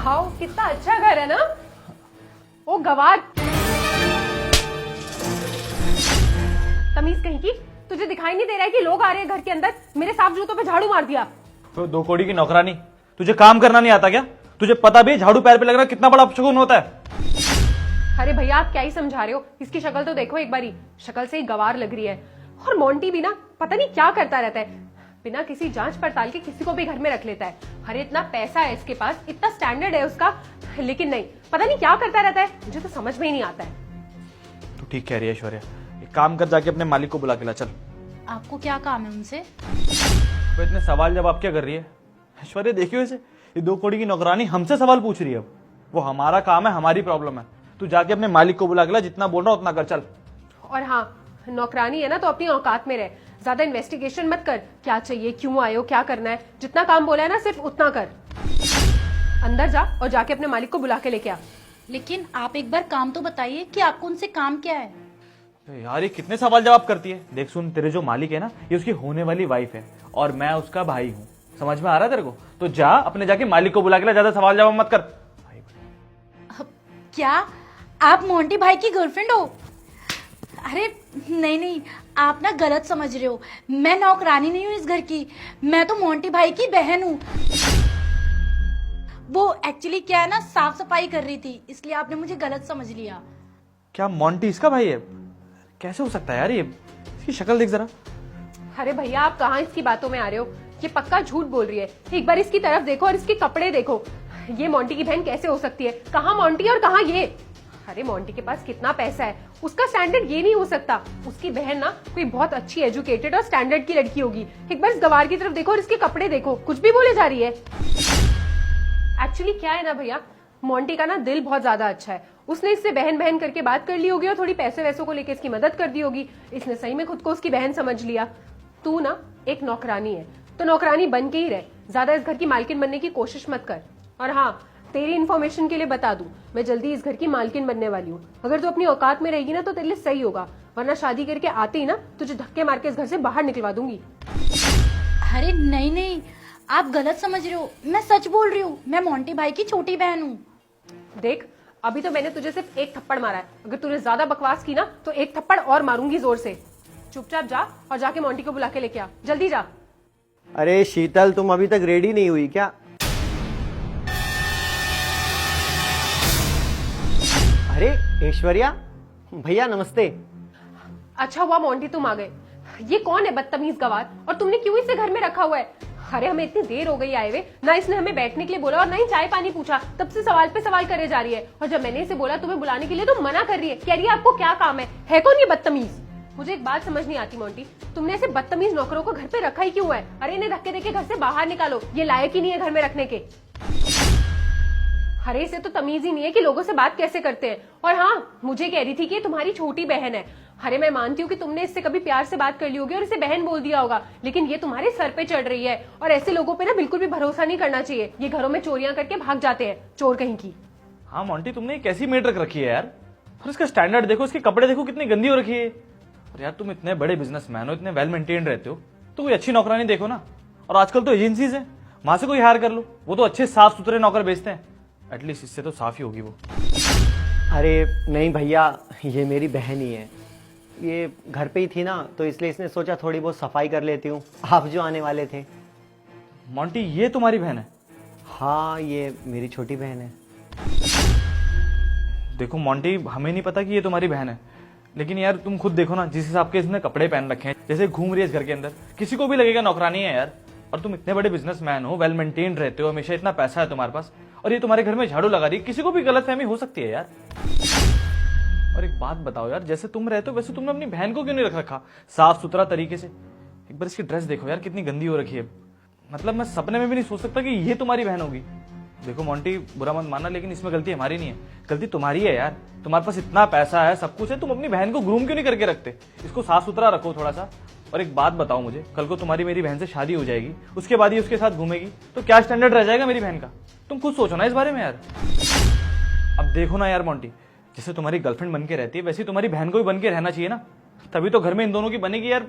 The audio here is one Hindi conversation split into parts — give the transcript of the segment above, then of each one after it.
वाओ, कितना अच्छा घर है ना। ओ गवार, तमीज कहीं की, तुझे दिखाई नहीं दे रहा है कि लोग आ रहे हैं घर के अंदर? मेरे साफ जूतों पे झाड़ू मार दिया। तो 2 कौड़ी की नौकरानी, तुझे काम करना नहीं आता क्या? तुझे पता भी है झाड़ू पैर पे लगना कितना बड़ा अपशगुन होता है? अरे भैया, आप क्या ही समझा रहे हो? इसकी शक्ल तो देखो एक बारी, शक्ल से ही गवार लग रही है। और मोंटी भी ना पता नहीं क्या करता रहता है, बिना किसी जांच पड़ताल के किसी को भी घर में रख लेता है। अरे इतना पैसा है इसके पास, इतना स्टैंडर्ड है उसका, लेकिन नहीं, पता नहीं क्या करता रहता है, मुझे तो समझ में ही नहीं आता है। तू ठीक कह रही है ऐश्वर्या, एक काम कर, जाके अपने मालिक को बुला के ला चल। आपको क्या काम है उनसे? वो इतने सवाल जवाब क्या कर रही है? ऐश्वर्या देखियो इसे, ये 2 कौड़ी की नौकरानी हमसे सवाल पूछ रही है। अब वो हमारा काम है, हमारी प्रॉब्लम है। तू जाके अपने मालिक को बुला के ला, जितना बोल रहा उतना कर चल। और हाँ, नौकरानी है ना तो अपनी औकात में रह, ज्यादा इन्वेस्टिगेशन मत कर, क्या चाहिए, क्यों आए हो, क्या करना है। जितना काम बोला है ना सिर्फ उतना कर। अंदर जा और जाके अपने मालिक को बुला के लेके आ। लेकिन आप एक बार काम तो बताइए कि आपको उनसे काम क्या है? यार ये कितने सवाल जवाब करती है। देख सुन, तेरे जो मालिक है ना, ये उसकी होने वाली वाइफ है और मैं उसका भाई हूँ। समझ में आ रहा है तेरे को? तो जा अपने जाके मालिक को बुला के ला, ज्यादा सवाल जवाब मत कर। क्या आप मोंटी भाई की गर्लफ्रेंड हो? अरे नहीं नहीं, आप ना गलत समझ रहे हो। मैं नौकरानी नहीं हूँ इस घर की, मैं तो मोंटी भाई की बहन हूँ। वो एक्चुअली क्या है ना, साफ सफाई कर रही थी, इसलिए आपने मुझे गलत समझ लिया। क्या मोंटी इसका भाई है? कैसे हो सकता है यार, ये इसकी शक्ल देख जरा। अरे भैया, आप कहाँ इसकी बातों में आ रहे हो? ये पक्का झूठ बोल रही है। एक बार इसकी तरफ देखो और इसके कपड़े देखो। ये मोंटी की बहन कैसे हो सकती है? कहाँ मोंटी और कहाँ ये? अरे मोंटी के पास कितना पैसा है, उसका स्टैंडर्ड ये नहीं हो सकता। उसकी बहन ना कोई बहुत अच्छी एजुकेटेड और स्टैंडर्ड की लड़की होगी। एक बार इस गवार की तरफ देखो और इसके कपड़े देखो, कुछ भी बोले जा रही है। एक्चुअली क्या है ना भैया, मोंटी का ना दिल बहुत ज्यादा अच्छा है। उसने इससे बहन बहन करके बात कर ली होगी और थोड़ी पैसे वैसों को लेकर इसकी मदद कर दी होगी। इसने सही में खुद को उसकी बहन समझ लिया। तू ना एक नौकरानी है तो नौकरानी बन के ही रह, ज्यादा इस घर की मालकिन बनने की कोशिश मत कर। और हाँ, तेरी इन्फॉर्मेशन के लिए बता दूं, मैं जल्दी इस घर की मालकिन बनने वाली हूँ। अगर तू अपनी औकात में रहेगी ना तो तेरे लिए सही होगा, वरना शादी करके आते ही ना तुझे धक्के मार के इस घर से बाहर निकलवा दूंगी। अरे नहीं नहीं, आप गलत समझ रहे हो, मैं सच बोल रही हूँ। मैं मोंटी भाई की छोटी बहन हूँ। देख, अभी तो मैंने तुझे सिर्फ एक थप्पड़ मारा है, अगर तूने ज्यादा बकवास की ना तो एक थप्पड़ और मारूंगी जोर से। चुपचाप जा और जाके मोंटी को बुला के लेके आ, जल्दी जा। अरे शीतल, तुम अभी तक रेडी नहीं हुई क्या? अरे ऐश्वर्या, भैया नमस्ते। अच्छा हुआ मोंटी तुम आ गए। ये कौन है बदतमीज गवार, और तुमने क्यों इसे घर में रखा हुआ है? अरे हमें इतनी देर हो गई आए हुए, ना इसने हमें बैठने के लिए बोला और ना ही चाय पानी पूछा, तब से सवाल पे सवाल करे जा रही है। और जब मैंने इसे बोला तुम्हें बुलाने के लिए तो मना कर रही है, कह रही है आपको क्या काम है कौन ये बदतमीज? मुझे एक बात समझ नहीं आती मोंटी, तुमने ऐसे बदतमीज नौकरों को घर पे रखा ही क्यों है? अरे इन्हें धक्के देके घर से बाहर निकालो, ये लायक ही नहीं है घर में रखने के। अरे इसे तो तमीज ही नहीं है कि लोगों से बात कैसे करते हैं। और हाँ, मुझे कह रही थी कि ये तुम्हारी छोटी बहन है। अरे मैं मानती हूँ कि तुमने इससे कभी प्यार से बात कर ली होगी और इसे बहन बोल दिया होगा, लेकिन ये तुम्हारे सर पे चढ़ रही है। और ऐसे लोगों पे ना बिल्कुल भी भरोसा नहीं करना चाहिए, ये घरों में चोरियां करके भाग जाते हैं, चोर कहीं की। हाँ मोंटी, तुमने कैसी मेड रख रखी है यार। और इसका स्टैंडर्ड देखो, इसके कपड़े देखो कितनी गंदी हो रखी है। और यार तुम इतने बड़े बिजनेसमैन हो, इतने वेल मेंटेन्ड रहते हो, तो कोई अच्छी नौकरानी देखो ना। और आजकल तो एजेंसीज है, वहां से कोई हायर कर लो, वो तो अच्छे साफ सुथरे नौकर बेचते हैं। एटलीस्ट इससे तो साफ ही होगी वो। अरे नहीं भैया, ये मेरी बहन ही है। ये घर पे ही थी ना, तो इसलिए इसने सोचा थोड़ी बहुत सफाई कर लेती हूँ, आप जो आने वाले थे। मोंटी, ये तुम्हारी बहन है? हाँ, ये मेरी छोटी बहन है। देखो मोंटी, हमें नहीं पता कि ये तुम्हारी बहन है, लेकिन यार तुम खुद देखो ना, जिस हिसाब के इसने कपड़े पहन रखे हैं, जैसे घूम रही है इस घर के अंदर, किसी को भी लगेगा नौकरानी है यार। और तुम इतने बड़े बिजनेसमैन हो, वेल मेंटेन्ड रहते हो, हमेशा इतना पैसा है तुम्हारे पास, और ये तुम्हारे घर में झाड़ू लगा रही है, किसी को भी गलतफहमी हो सकती है यार। और एक बात बताओ यार, जैसे तुम रहते हो वैसे तुमने अपनी बहन को क्यों नहीं रख रखा साफ सुथरा तरीके से? एक बार इसकी ड्रेस देखो यार, कितनी गंदी हो रखी है। मतलब मैं सपने में भी नहीं सोच सकता कि ये तुम्हारी बहन होगी। देखो मोंटी, बुरा मत मानना, लेकिन इसमें गलती हमारी नहीं है, गलती तुम्हारी है यार। तुम्हारे पास इतना पैसा है, सब कुछ है, तुम अपनी बहन को ग्रूम क्यों नहीं करके रखते? इसको साफ सुथरा रखो थोड़ा सा। और एक बात बताओ मुझे, कल को तुम्हारी मेरी बहन से शादी हो जाएगी, उसके बाद ही उसके साथ घूमेगी, तो क्या स्टैंडर्ड रह जाएगा मेरी बहन का? तुम खुद सोचो ना इस बारे में यार। अब देखो ना यार मोंटी, जैसे तुम्हारी गर्लफ्रेंड बन के रहती है, वैसे ही तुम्हारी बहन को भी बन के रहना चाहिए ना, तभी तो घर में इन दोनों की बनेगी यार।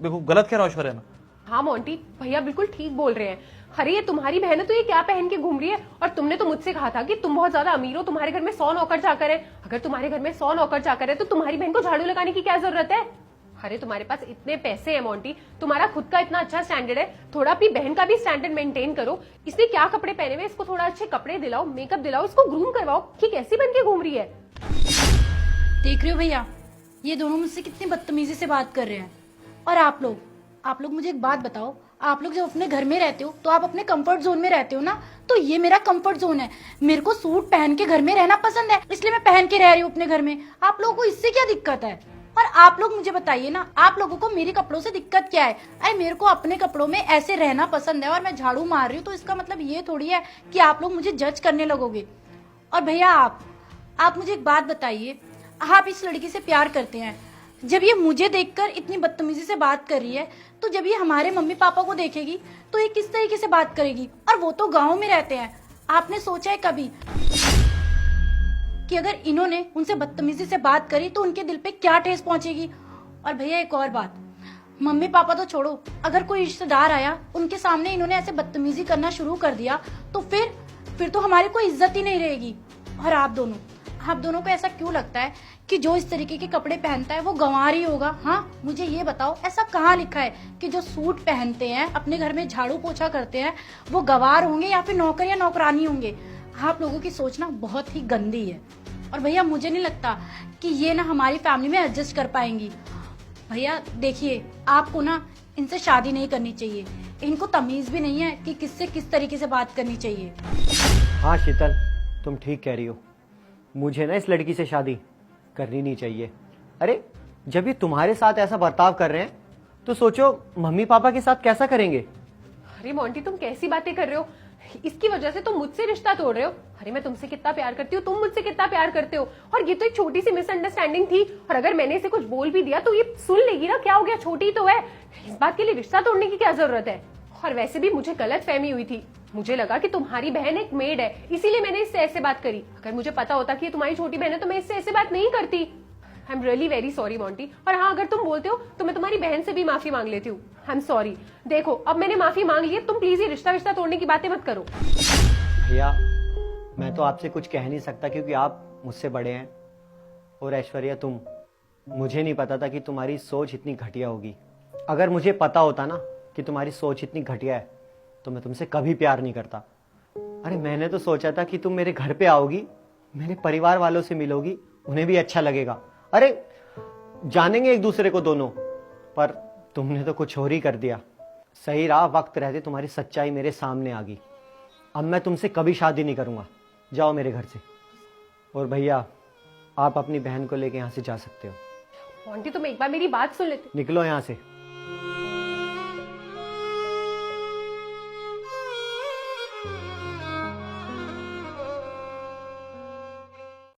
देखो गलत कह रहा हूं ऐश्वर्या ना? हाँ मोंटी, भैया बिल्कुल ठीक बोल रहे हैं। अरे ये तुम्हारी बहन है तो ये क्या पहन के घूम रही है? और तुमने तो मुझसे कहा था कि तुम बहुत ज्यादा अमीर हो, तुम्हारे घर में 100 नौकर चाकर है। अगर तुम्हारे घर में 100 नौकर चाकर है तो तुम्हारी बहन को झाड़ू लगाने की क्या जरूरत है? अरे तुम्हारे पास इतने पैसे हैं मोंटी, तुम्हारा खुद का इतना अच्छा स्टैंडर्ड है, थोड़ा अपनी बहन का भी स्टैंडर्ड मेंटेन करो। इसने क्या कपड़े पहने हुए, इसको थोड़ा अच्छे कपड़े दिलाओ, मेकअप दिलाओ, इसको ग्रूम करवाओ कि कैसी बन के घूम रही है। देख रहे हो भैया, ये दोनों मुझसे कितनी बदतमीजी से बात कर रहे हैं। और आप लोग मुझे एक बात बताओ, आप लोग जब अपने घर में रहते हो तो आप अपने कंफर्ट जोन में रहते हो ना, तो ये मेरा कंफर्ट जोन है। मेरे को सूट पहन के घर में रहना पसंद है, इसलिए मैं पहन के रह रही हूँ अपने घर में। आप लोगों को इससे क्या दिक्कत है? और आप लोग मुझे बताइए ना, आप लोगों को मेरे कपड़ों से दिक्कत क्या है? अरे मेरे को अपने कपड़ों में ऐसे रहना पसंद है और मैं झाड़ू मार रही हूँ, तो इसका मतलब ये थोड़ी है कि आप लोग मुझे जज करने लगोगे। और भैया आप मुझे एक बात बताइए, आप इस लड़की से प्यार करते हैं, जब ये मुझे देखकर इतनी बदतमीजी से बात कर रही है, तो जब ये हमारे मम्मी पापा को देखेगी तो ये किस तरीके से बात करेगी? और वो तो गाँव में रहते हैं। आपने सोचा है कभी कि अगर इन्होंने उनसे बदतमीजी से बात करी तो उनके दिल पे क्या ठेस पहुंचेगी? और भैया एक और बात, मम्मी पापा तो छोड़ो, अगर कोई रिश्तेदार आया, उनके सामने इन्होंने ऐसे बदतमीजी करना शुरू कर दिया तो फिर तो हमारी कोई इज्जत ही नहीं रहेगी। और आप दोनों को ऐसा क्यों लगता है कि जो इस तरीके के कपड़े पहनता है वो गंवार ही होगा? हाँ, मुझे ये बताओ, ऐसा कहाँ लिखा है कि जो सूट पहनते हैं, अपने घर में झाड़ू पोछा करते हैं, वो गंवार होंगे या फिर नौकर या नौकरानी होंगे? आप लोगों की सोच ना बहुत ही गंदी है। और भैया मुझे नहीं लगता कि ये ना हमारी फैमिली में एडजस्ट कर पाएंगी। भैया देखिए, आपको ना इनसे शादी नहीं करनी चाहिए, इनको तमीज भी नहीं है कि किससे किस तरीके से बात करनी चाहिए। हाँ शीतल, तुम ठीक कह रही हो, मुझे ना इस लड़की से शादी करनी नहीं चाहिए। अरे जब ये तुम्हारे साथ ऐसा बर्ताव कर रहे हैं तो सोचो मम्मी पापा के साथ कैसा करेंगे। अरे मोंटी, तुम कैसी बातें कर रहे हो? इसकी वजह से तुम मुझसे रिश्ता तोड़ रहे हो। अरे मैं तुमसे कितना प्यार करती हूँ, तुम मुझसे कितना प्यार करते हो, और ये तो एक छोटी सी मिसअंडरस्टैंडिंग थी। और अगर मैंने इसे कुछ बोल भी दिया तो ये सुन लेगी ना, क्या हो गया, छोटी तो है, इस बात के लिए रिश्ता तोड़ने की क्या जरूरत है? और वैसे भी मुझे गलत फहमी हुई थी, मुझे लगा कि तुम्हारी बहन एक मेड है, इसीलिए मैंने इससे ऐसे बात करी। अगर मुझे पता होता कि ये तुम्हारी छोटी बहन है तो मैं इससे ऐसे बात नहीं करती। I am really very sorry Monty. और हाँ, अगर तुम बोलते हो तो मैं तुम्हारी बहन से भी माफी मांग लेती हूँ। I am sorry. देखो, अब मैंने माफी मांग ली है, तुम प्लीज ये रिश्ता तोड़ने की बातें मत करो। भैया मैं तो आपसे कुछ कह नहीं सकता क्योंकि आप मुझसे बड़े हैं, और ऐश्वर्या मुझे नहीं पता था कि तुम्हारी सोच इतनी घटिया होगी। अगर मुझे पता होता ना कि तुम्हारी सोच इतनी घटिया है तो मैं तुमसे कभी प्यार नहीं करता। अरे मैंने तो सोचा था कि तुम मेरे घर पे आओगी, मेरे परिवार वालों से मिलोगी, उन्हें भी अच्छा लगेगा, अरे जानेंगे एक दूसरे को दोनों, पर तुमने तो कुछ और ही कर दिया। सही रहा, वक्त रहते तुम्हारी सच्चाई मेरे सामने आ गई। अब मैं तुमसे कभी शादी नहीं करूंगा, जाओ मेरे घर से। और भैया आप अपनी बहन को लेके यहाँ से जा सकते हो। मोंटी, तुम एक बार मेरी बात सुन लेते। निकलो यहाँ से।